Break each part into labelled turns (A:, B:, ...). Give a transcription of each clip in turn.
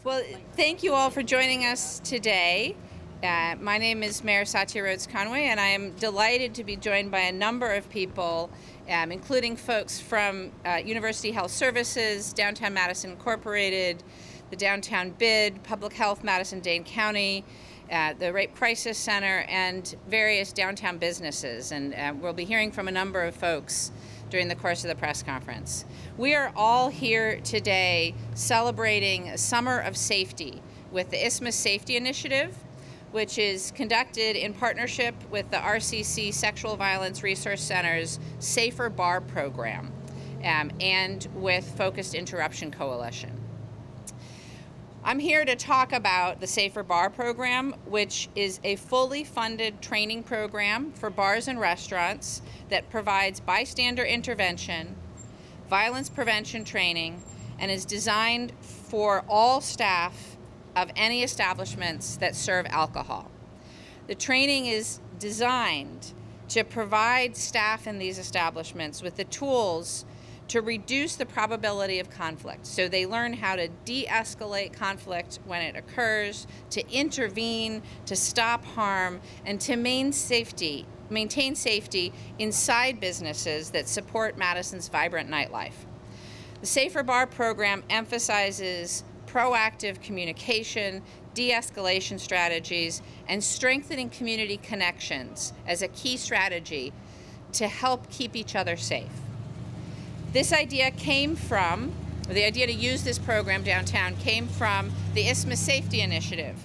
A: Well, thank you all for joining us today. My name is Mayor Satya Rhodes Conway, and I am delighted to be joined by a number of people, including folks from University Health Services, Downtown Madison Incorporated, the Downtown BID, Public Health Madison-Dane County, the Rape Crisis Center, and various downtown businesses. And we'll be hearing from a number of folks during the course of the press conference. We are all here today celebrating Summer of Safety with the Isthmus Safety Initiative, which is conducted in partnership with the RCC Sexual Violence Resource Center's Safer Bar program and with Focused Interruption Coalition. I'm here to talk about the Safer Bar program, which is a fully funded training program for bars and restaurants that provides bystander intervention, violence prevention training, and is designed for all staff of any establishments that serve alcohol. The training is designed to provide staff in these establishments with the tools to reduce the probability of conflict. So they learn how to de-escalate conflict when it occurs, to intervene, to stop harm, and to maintain safety inside businesses that support Madison's vibrant nightlife. The Safer Bar program emphasizes proactive communication, de-escalation strategies, and strengthening community connections as a key strategy to help keep each other safe. This idea the idea to use this program downtown came from the Isthmus Safety Initiative,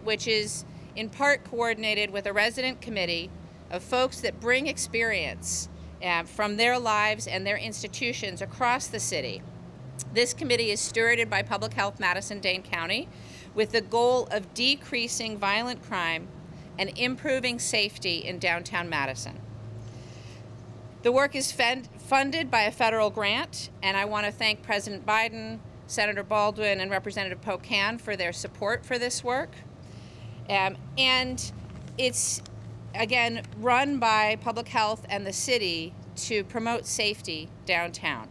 A: which is in part coordinated with a resident committee of folks that bring experience from their lives and their institutions across the city. This committee is stewarded by Public Health Madison-Dane County with the goal of decreasing violent crime and improving safety in downtown Madison. The work is funded by a federal grant, and I want to thank President Biden, Senator Baldwin, and Representative Pocan for their support for this work. And it's, again, run by Public Health and the city to promote safety downtown.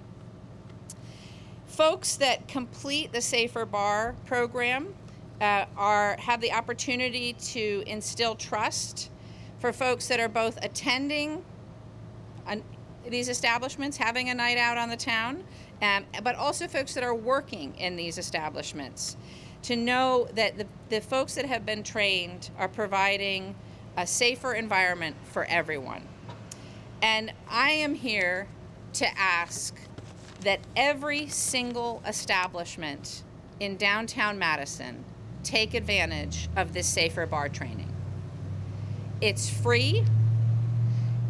A: Folks that complete the Safer Bar program have the opportunity to instill trust for folks that are both attending these establishments, having a night out on the town, but also folks that are working in these establishments, to know that the folks that have been trained are providing a safer environment for everyone. And I am here to ask that every single establishment in downtown Madison take advantage of this Safer Bar training. It's free,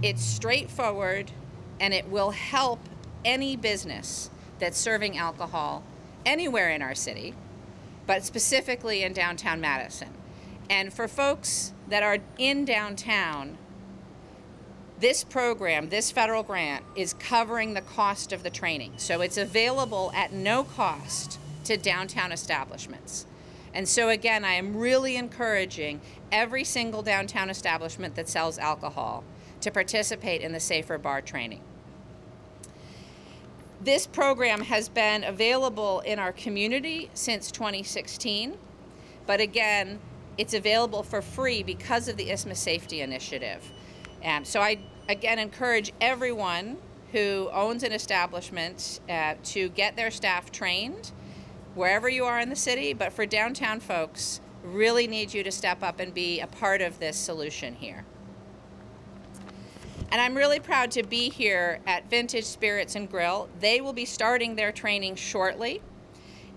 A: it's straightforward, and it will help any business that's serving alcohol anywhere in our city, but specifically in downtown Madison. And for folks that are in downtown, this program, this federal grant, is covering the cost of the training. So it's available at no cost to downtown establishments. And so again, I am really encouraging every single downtown establishment that sells alcohol to participate in the Safer Bar training. This program has been available in our community since 2016, but again, it's available for free because of the Isthmus Safety Initiative. So I, again, encourage everyone who owns an establishment to get their staff trained wherever you are in the city, but for downtown folks, really need you to step up and be a part of this solution here. And I'm really proud to be here at Vintage Spirits and Grill. They will be starting their training shortly.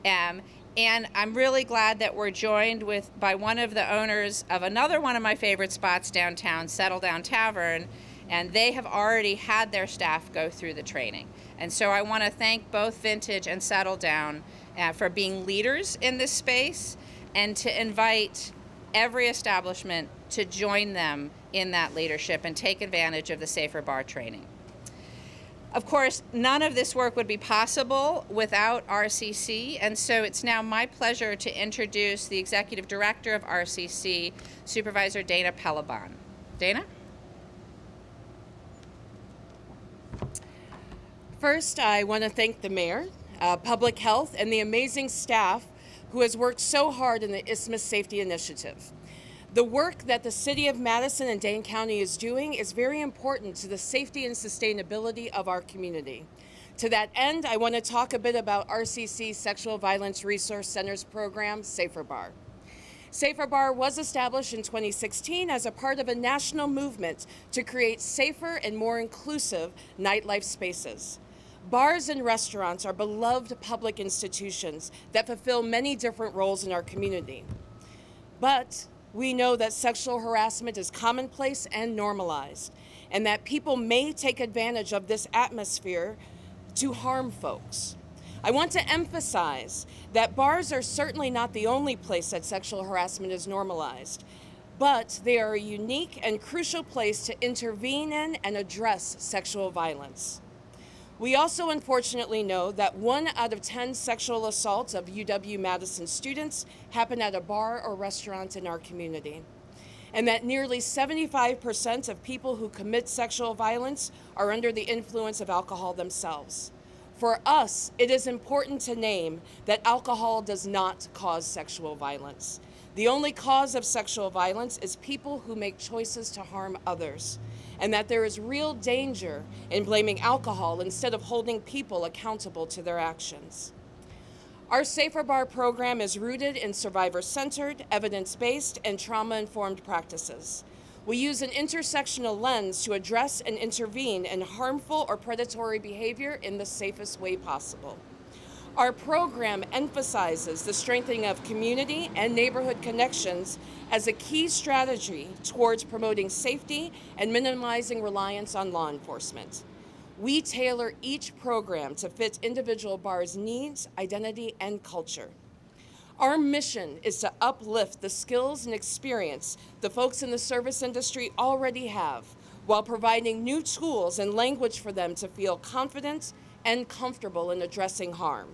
A: And I'm really glad that we're joined by one of the owners of another one of my favorite spots downtown, Settle Down Tavern, and they have already had their staff go through the training. And so I want to thank both Vintage and Settle Down for being leaders in this space, and to invite every establishment to join them in that leadership and take advantage of the Safer Bar training. Of course, none of this work would be possible without RCC, and so it's now my pleasure to introduce the Executive Director of RCC, Supervisor Dana Pelabon. Dana?
B: First, I want to thank the Mayor, Public Health, and the amazing staff who has worked so hard in the Isthmus Safety Initiative. The work that the City of Madison and Dane County is doing is very important to the safety and sustainability of our community. To that end, I want to talk a bit about RCC's Sexual Violence Resource Center's program, Safer Bar. Safer Bar was established in 2016 as a part of a national movement to create safer and more inclusive nightlife spaces. Bars and restaurants are beloved public institutions that fulfill many different roles in our community. But we know that sexual harassment is commonplace and normalized, and that people may take advantage of this atmosphere to harm folks. I want to emphasize that bars are certainly not the only place that sexual harassment is normalized, but they are a unique and crucial place to intervene in and address sexual violence. We also unfortunately know that 1 out of 10 sexual assaults of UW-Madison students happen at a bar or restaurant in our community, and that nearly 75% of people who commit sexual violence are under the influence of alcohol themselves. For us, it is important to name that alcohol does not cause sexual violence. The only cause of sexual violence is people who make choices to harm others, and that there is real danger in blaming alcohol instead of holding people accountable to their actions. Our Safer Bar program is rooted in survivor-centered, evidence-based, and trauma-informed practices. We use an intersectional lens to address and intervene in harmful or predatory behavior in the safest way possible. Our program emphasizes the strengthening of community and neighborhood connections as a key strategy towards promoting safety and minimizing reliance on law enforcement. We tailor each program to fit individual bars' needs, identity, and culture. Our mission is to uplift the skills and experience the folks in the service industry already have, while providing new tools and language for them to feel confident and comfortable in addressing harm.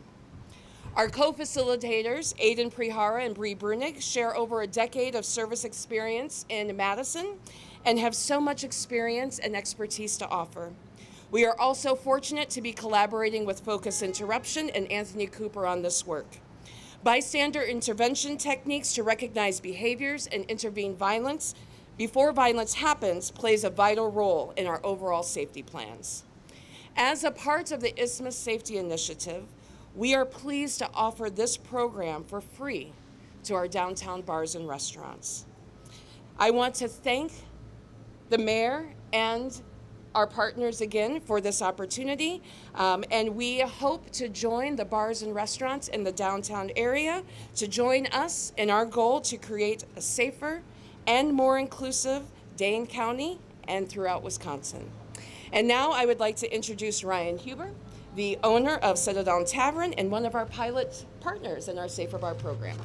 B: Our co-facilitators, Aidan Prihara and Bree Brunig, share over a decade of service experience in Madison and have so much experience and expertise to offer. We are also fortunate to be collaborating with Focus Interruption and Anthony Cooper on this work. Bystander intervention techniques to recognize behaviors and intervene violence before violence happens plays a vital role in our overall safety plans. As a part of the Isthmus Safety Initiative, we are pleased to offer this program for free to our downtown bars and restaurants. I want to thank the mayor and our partners again for this opportunity, and we hope to join the bars and restaurants in the downtown area to join us in our goal to create a safer and more inclusive Dane County and throughout Wisconsin. And now I would like to introduce Ryan Huber, the owner of Settle Down Tavern and one of our pilot partners in our Safer Bar program.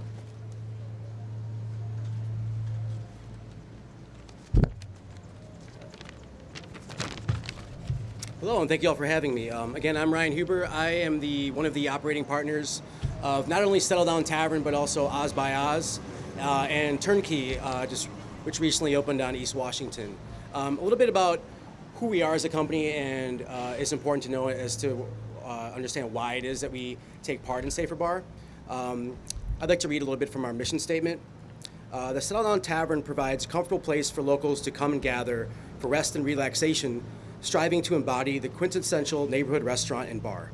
C: Hello, and thank you all for having me. Again, I'm Ryan Huber. I am one of the operating partners of not only Settle Down Tavern, but also Oz by Oz and Turnkey, which recently opened on East Washington. A little bit about who we are as a company, and it's important to know as to understand why it is that we take part in Safer Bar. I'd like to read a little bit from our mission statement. The Settle Down Tavern provides a comfortable place for locals to come and gather for rest and relaxation, striving to embody the quintessential neighborhood restaurant and bar.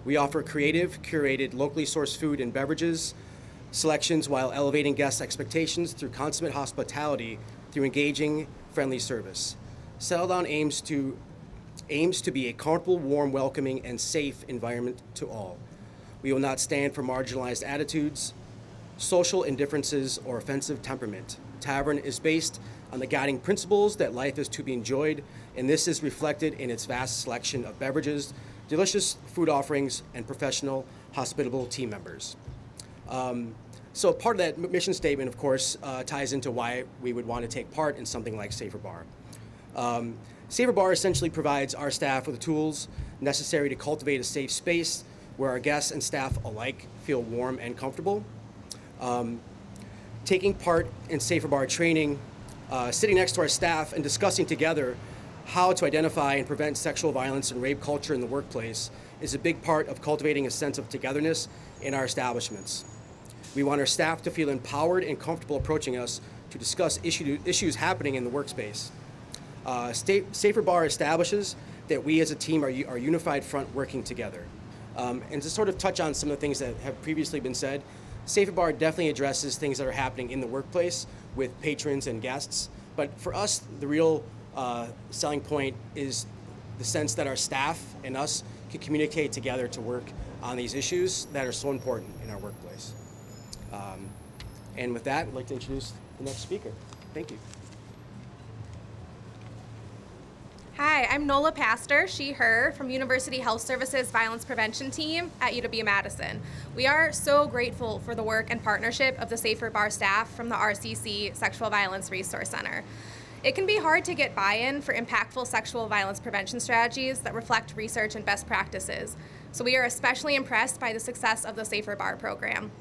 C: We offer creative, curated, locally sourced food and beverages selections while elevating guest expectations through consummate hospitality through engaging, friendly service. Settle Down aims to be a comfortable, warm, welcoming, and safe environment to all. We will not stand for marginalized attitudes, social indifferences, or offensive temperament. Tavern is based on the guiding principles that life is to be enjoyed, and this is reflected in its vast selection of beverages, delicious food offerings, and professional, hospitable team members. So part of that mission statement, of course, ties into why we would want to take part in something like Safer Bar. Safer Bar essentially provides our staff with the tools necessary to cultivate a safe space where our guests and staff alike feel warm and comfortable. Taking part in Safer Bar training, sitting next to our staff and discussing together how to identify and prevent sexual violence and rape culture in the workplace is a big part of cultivating a sense of togetherness in our establishments. We want our staff to feel empowered and comfortable approaching us to discuss issues happening in the workspace. Safer Bar establishes that we as a team are unified front working together. And to sort of touch on some of the things that have previously been said, Safer Bar definitely addresses things that are happening in the workplace with patrons and guests. But for us, the real selling point is the sense that our staff and us can communicate together to work on these issues that are so important in our workplace. And with that, I'd like to introduce the next speaker. Thank you.
D: Hi, I'm Nola Pastor, she, her, from University Health Services Violence Prevention Team at UW-Madison. We are so grateful for the work and partnership of the Safer Bar staff from the RCC Sexual Violence Resource Center. It can be hard to get buy-in for impactful sexual violence prevention strategies that reflect research and best practices, so we are especially impressed by the success of the Safer Bar program.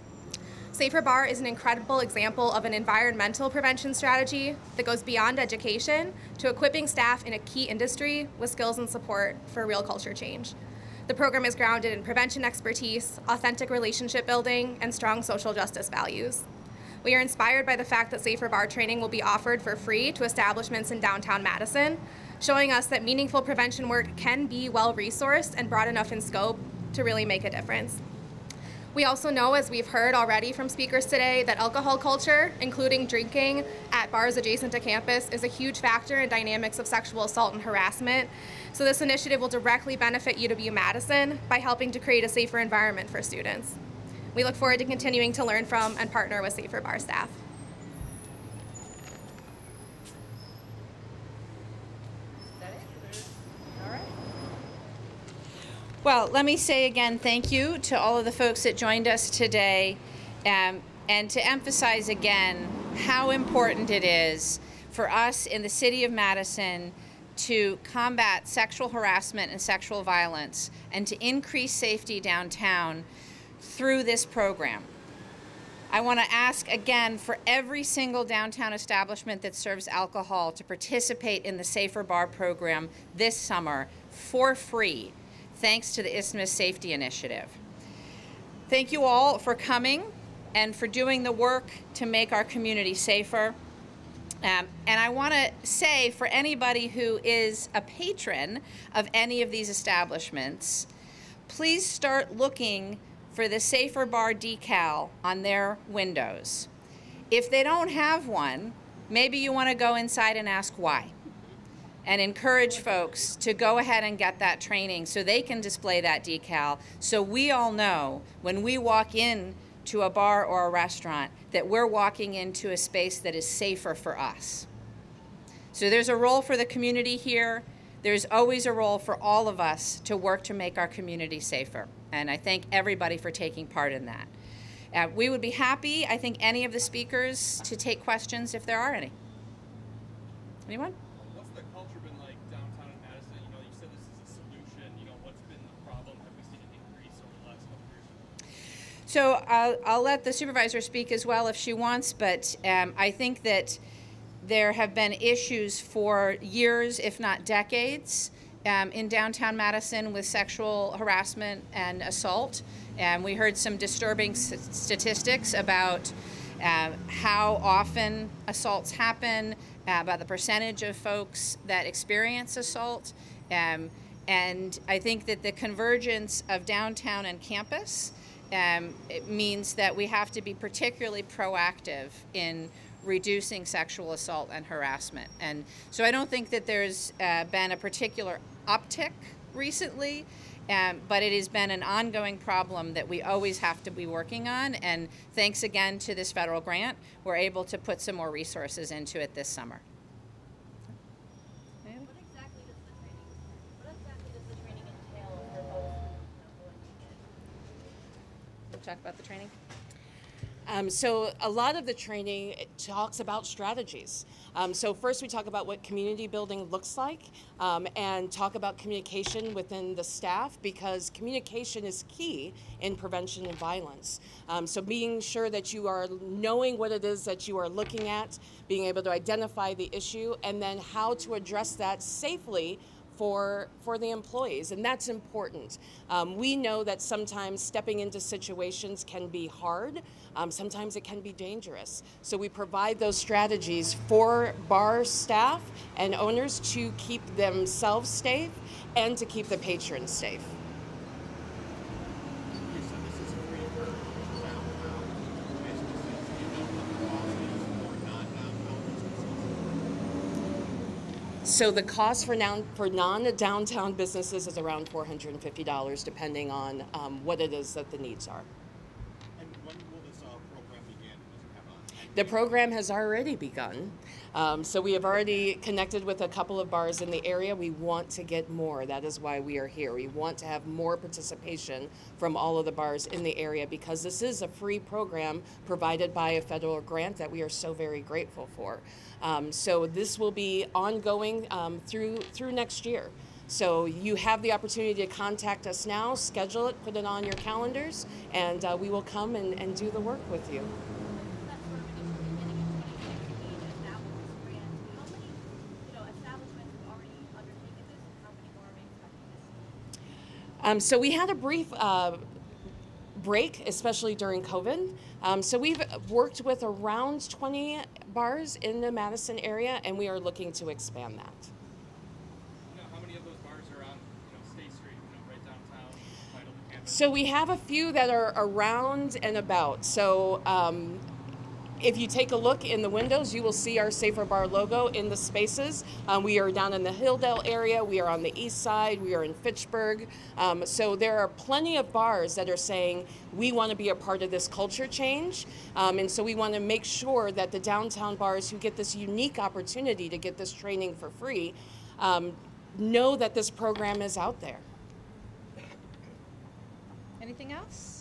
D: Safer Bar is an incredible example of an environmental prevention strategy that goes beyond education to equipping staff in a key industry with skills and support for real culture change. The program is grounded in prevention expertise, authentic relationship building, and strong social justice values. We are inspired by the fact that Safer Bar training will be offered for free to establishments in downtown Madison, showing us that meaningful prevention work can be well-resourced and broad enough in scope to really make a difference. We also know, as we've heard already from speakers today, that alcohol culture, including drinking at bars adjacent to campus, is a huge factor in dynamics of sexual assault and harassment. So this initiative will directly benefit UW-Madison by helping to create a safer environment for students. We look forward to continuing to learn from and partner with Safer Bar staff.
A: Well, let me say again thank you to all of the folks that joined us today, and to emphasize again how important it is for us in the city of Madison to combat sexual harassment and sexual violence and to increase safety downtown through this program. I want to ask again for every single downtown establishment that serves alcohol to participate in the Safer Bar program this summer for free, thanks to the Isthmus Safety Initiative. Thank you all for coming and for doing the work to make our community safer. And I want to say, for anybody who is a patron of any of these establishments, please start looking for the Safer Bar decal on their windows. If they don't have one, maybe you want to go inside and ask why, and encourage folks to go ahead and get that training so they can display that decal, so we all know when we walk in to a bar or a restaurant that we're walking into a space that is safer for us. So there's a role for the community here. There's always a role for all of us to work to make our community safer. And I thank everybody for taking part in that. We would be happy, I think, any of the speakers to take questions if there are any. Anyone?
E: What's the culture been like downtown in Madison? You know, you said this is a solution. You know, what's been the problem? Have we seen an increase over the last couple of years?
A: So I'll let the supervisor speak as well if she wants, but I think that there have been issues for years, if not decades, in downtown Madison with sexual harassment and assault. We heard some disturbing statistics about how often assaults happen, about the percentage of folks that experience assault. And I think that the convergence of downtown and campus it means that we have to be particularly proactive in reducing sexual assault and harassment. And so I don't think that there's been a particular uptick recently, but it has been an ongoing problem that we always have to be working on. And thanks again to this federal grant, we're able to put some more resources into it this summer.
F: What exactly does the training entail for folks who are going to get?
A: We'll talk about the training.
B: So a lot of the training talks about strategies. So first we talk about what community building looks like and talk about communication within the staff, because communication is key in prevention of violence. So being sure that you are knowing what it is that you are looking at, being able to identify the issue, and then how to address that safely for the employees, and that's important. We know that sometimes stepping into situations can be hard. Sometimes it can be dangerous. So we provide those strategies for bar staff and owners to keep themselves safe and to keep the patrons safe.
G: You said this is free for downtown businesses. Do you know what the cost is for non-downtown businesses?
B: So the cost for non-downtown businesses is around $450, depending on what it is that the needs are.
G: And when will this program begin? Does it have a time?
B: The program has already begun. So we have already connected with a couple of bars in the area. We want to get more. That is why we are here. We want to have more participation from all of the bars in the area, because this is a free program provided by a federal grant that we are so very grateful for. So this will be ongoing through next year. So you have the opportunity to contact us now, schedule it, put it on your calendars, and we will come and do the work with you.
F: That sort of initial beginning in 2016 established this grant. How many, establishments have already undertaken this, and how many more are we expecting to see?
B: So we had a brief break, especially during COVID. So we've worked with around 20 bars in the Madison area, and we are looking to expand that.
E: How many of those bars are on, State Street, right downtown, vital to campus?
B: So we have a few that are around and about. So if you take a look in the windows, you will see our Safer Bar logo in the spaces. We are down in the Hilldale area. We are on the east side. We are in Fitchburg. So there are plenty of bars that are saying, we want to be a part of this culture change. And so we want to make sure that the downtown bars who get this unique opportunity to get this training for free know that this program is out there.
A: Anything else?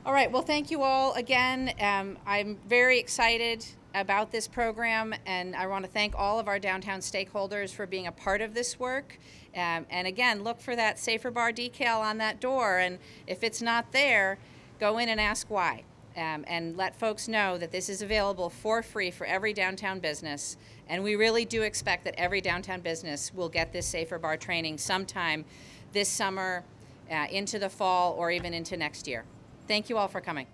A: All right, well, thank you all again. I'm very excited about this program, and I want to thank all of our downtown stakeholders for being a part of this work. And again, look for that Safer Bar decal on that door, and if it's not there, go in and ask why. And let folks know that this is available for free for every downtown business. And we really do expect that every downtown business will get this Safer Bar training sometime this summer, into the fall, or even into next year. Thank you all for coming.